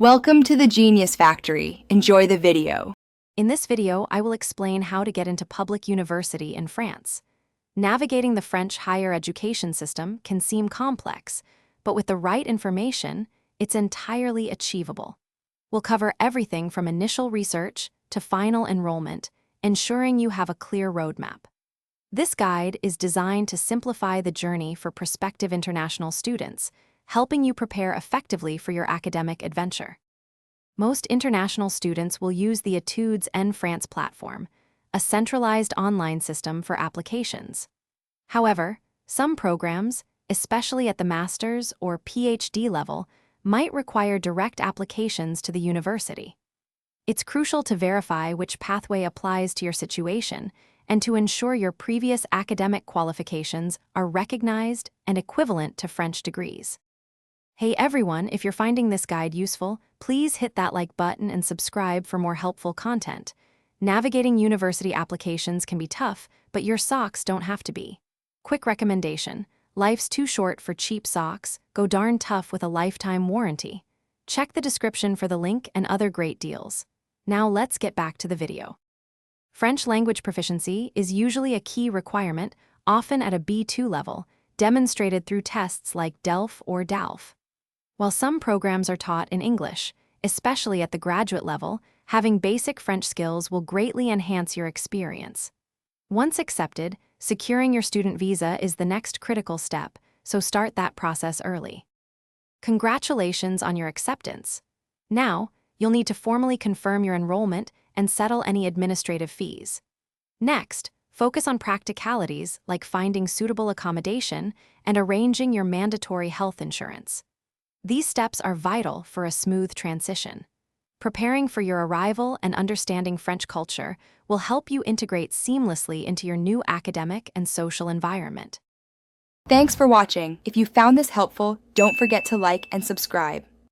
Welcome to the Genius Factory. Enjoy the video. In this video, I will explain how to get into public university in France. Navigating the French higher education system can seem complex, but with the right information, it's entirely achievable. We'll cover everything from initial research to final enrollment, ensuring you have a clear roadmap. This guide is designed to simplify the journey for prospective international students, helping you prepare effectively for your academic adventure. Most international students will use the Etudes en France platform, a centralized online system for applications. However, some programs, especially at the master's or PhD level, might require direct applications to the university. It's crucial to verify which pathway applies to your situation and to ensure your previous academic qualifications are recognized and equivalent to French degrees. Hey everyone, if you're finding this guide useful, please hit that like button and subscribe for more helpful content. Navigating university applications can be tough, but your socks don't have to be. Quick recommendation: life's too short for cheap socks. Go darn tough with a lifetime warranty. Check the description for the link and other great deals. Now let's get back to the video. French language proficiency is usually a key requirement, often at a B2 level, demonstrated through tests like DELF or DALF. While some programs are taught in English, especially at the graduate level, having basic French skills will greatly enhance your experience. Once accepted, securing your student visa is the next critical step, so start that process early. Congratulations on your acceptance. Now, you'll need to formally confirm your enrollment and settle any administrative fees. Next, focus on practicalities like finding suitable accommodation and arranging your mandatory health insurance. These steps are vital for a smooth transition. Preparing for your arrival and understanding French culture will help you integrate seamlessly into your new academic and social environment. Thanks for watching. If you found this helpful, don't forget to like and subscribe.